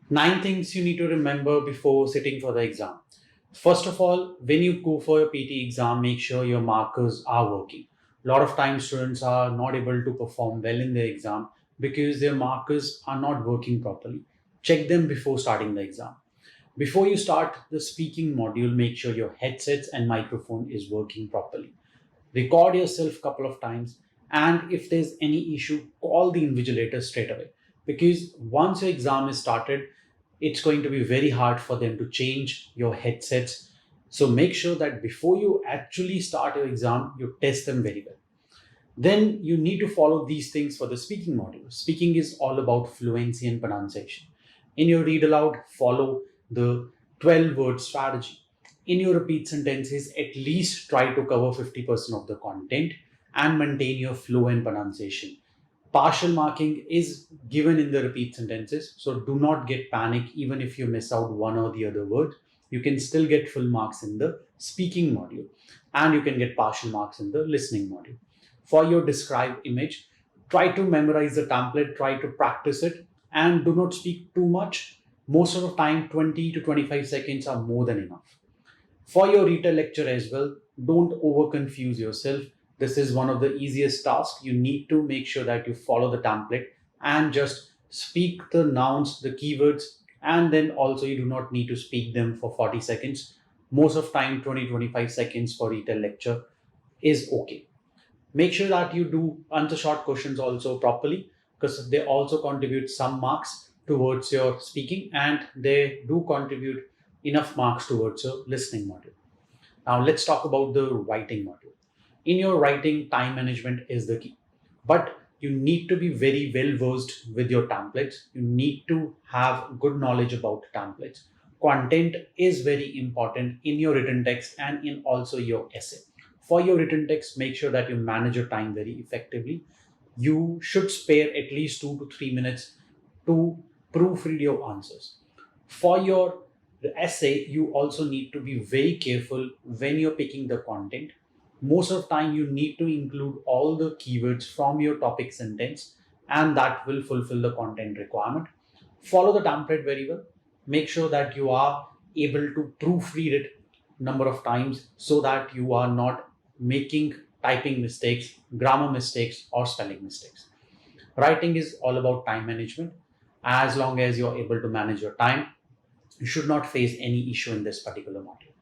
9 things you need to remember before sitting for the exam. First of all, when you go for your PT exam, make sure your markers are working. A lot of times students are not able to perform well in the exam because their markers are not working properly. Check them before starting the exam. Before you start the speaking module, make sure your headsets and microphone is working properly. Record yourself a couple of times, and if there's any issue, call the invigilator straight away, because once your exam is started, it's going to be very hard for them to change your headsets. So make sure that before you actually start your exam, you test them very well. Then you need to follow these things for the speaking module. Speaking is all about fluency and pronunciation. In your read aloud, follow the 12-word strategy. In your repeat sentences, at least try to cover 50% of the content and maintain your flow and pronunciation. Partial marking is given in the repeat sentences, so do not get panic even if you miss out one or the other word. You can still get full marks in the speaking module, and you can get partial marks in the listening module. For your describe image, try to memorize the template, try to practice it, and do not speak too much. Most of the time, 20 to 25 seconds are more than enough. For your retail lecture as well, don't over confuse yourself. This is one of the easiest tasks. You need to make sure that you follow the template and just speak the nouns, the keywords, and then also you do not need to speak them for 40 seconds. Most of time, 20-25 seconds for retail lecture is okay. Make sure that you do answer short questions also properly, because they also contribute some marks towards your speaking, and they do contribute enough marks towards your listening module. Now let's talk about the writing module. In your writing, time management is the key, but you need to be very well versed with your templates. You need to have good knowledge about templates. Content is very important in your written text and in also your essay. For your written text, make sure that you manage your time very effectively. You should spare at least 2 to 3 minutes to proofread your answers. For your essay, you also need to be very careful when you're picking the content. Most of the time, you need to include all the keywords from your topic sentence, and that will fulfill the content requirement. Follow the template very well. Make sure that you are able to proofread it number of times so that you are not making typing mistakes, grammar mistakes, or spelling mistakes. Writing is all about time management. As long as you're able to manage your time, you should not face any issue in this particular module.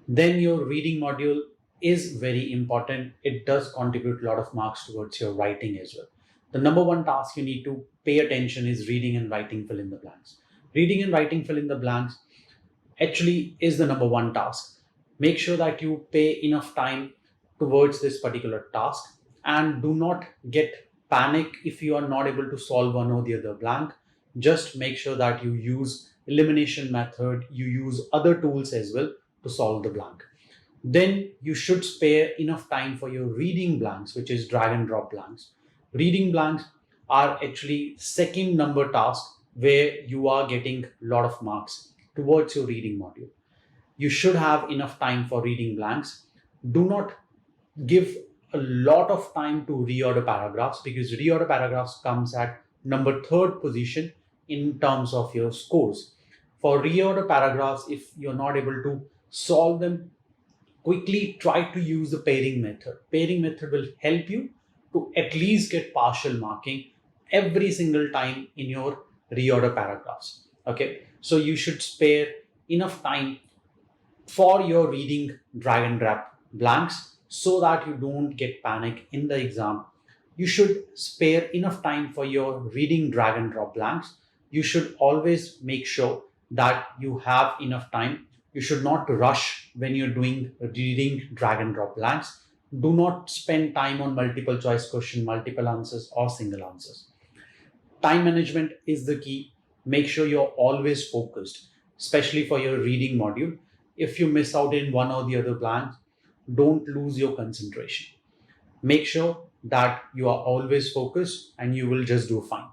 Then your reading module is very important. It does contribute a lot of marks towards your writing as well. The number one task you need to pay attention is reading and writing fill in the blanks. Reading and writing fill in the blanks actually is the number one task. Make sure that you pay enough time towards this particular task, and do not get panic if you are not able to solve one or the other blank. Just make sure that you use elimination method, you use other tools as well to solve the blank. Then you should spare enough time for your reading blanks, which is drag and drop blanks. Reading blanks are actually second number task where you are getting a lot of marks towards your reading module. You should have enough time for reading blanks. Do not give a lot of time to reorder paragraphs, because reorder paragraphs comes at number 3rd position in terms of your scores. For reorder paragraphs, if you're not able to solve them quickly, try to use the pairing method. Pairing method will help you to at least get partial marking every single time in your reorder paragraphs. Okay, so you should spare enough time for your reading drag and drop blanks so that you don't get panic in the exam. You should spare enough time for your reading drag and drop blanks. You should always make sure that you have enough time. You should not rush when you're doing reading drag and drop blanks. Do not spend time on multiple choice question, multiple answers, or single answers. Time management is the key. Make sure you're always focused, especially for your reading module. If you miss out in one or the other blank, don't lose your concentration. Make sure that you are always focused and you will just do fine.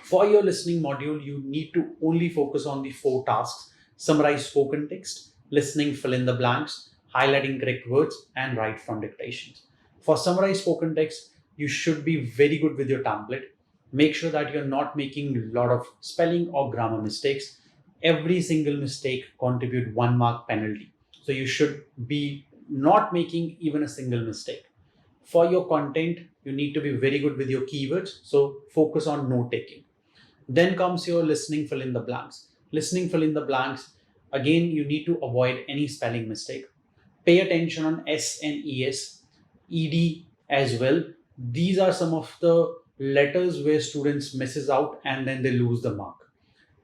For your listening module, you need to only focus on the 4 tasks: summarize spoken text, listening, fill in the blanks, highlighting correct words, and write from dictations. For summarize spoken text, you should be very good with your template. Make sure that you're not making a lot of spelling or grammar mistakes. Every single mistake contribute 1 mark penalty. So you should be not making even a single mistake. For your content, you need to be very good with your keywords. So focus on note taking. Then comes your listening fill in the blanks. Listening fill in the blanks. Again, you need to avoid any spelling mistake. Pay attention on S and ES, ED as well. These are some of the letters where students misses out and then they lose the mark.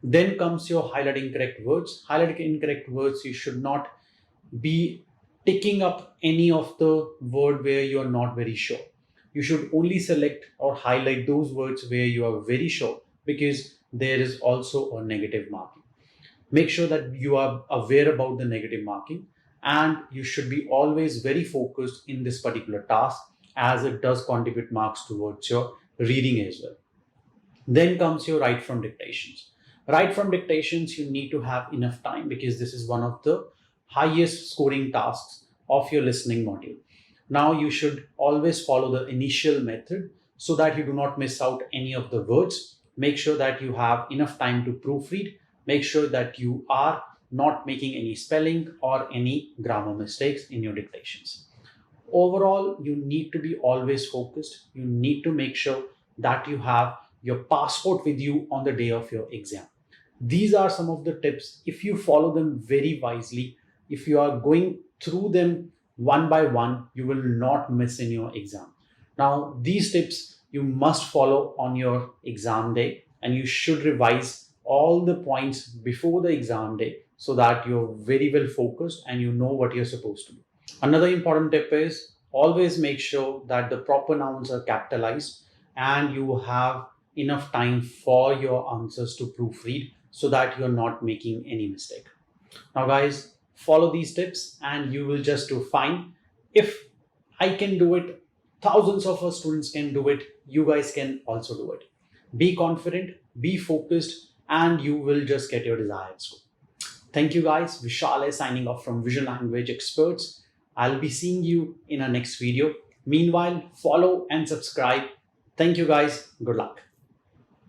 Then comes your highlight incorrect words. Highlight incorrect words, you should not be picking up any of the word where you are not very sure. You should only select or highlight those words where you are very sure, because there is also a negative marking. Make sure that you are aware about the negative marking, and you should be always very focused in this particular task, as it does contribute marks towards your reading as well. Then comes your write from dictations. Write from dictations, you need to have enough time, because this is one of the highest scoring tasks of your listening module. Now you should always follow the initial method so that you do not miss out any of the words. Make sure that you have enough time to proofread. Make sure that you are not making any spelling or any grammar mistakes in your dictations. Overall, you need to be always focused. You need to make sure that you have your passport with you on the day of your exam. These are some of the tips. If you follow them very wisely, if you are going through them one by one, you will not miss in your exam. Now, these tips you must follow on your exam day, and you should revise all the points before the exam day so that you're very well focused and you know what you're supposed to do. Another important tip is always make sure that the proper nouns are capitalized and you have enough time for your answers to proofread so that you're not making any mistake. Now guys, follow these tips and you will just do fine. If I can do it, thousands of our students can do it, you guys can also do it. Be confident, be focused, and you will just get your desired score. Thank you guys. 𝗍𝗶𝗷𝗀𝗍 signing off from Vision Language Experts. I'll be seeing you in our next video. Meanwhile, follow and subscribe. Thank you guys. Good luck.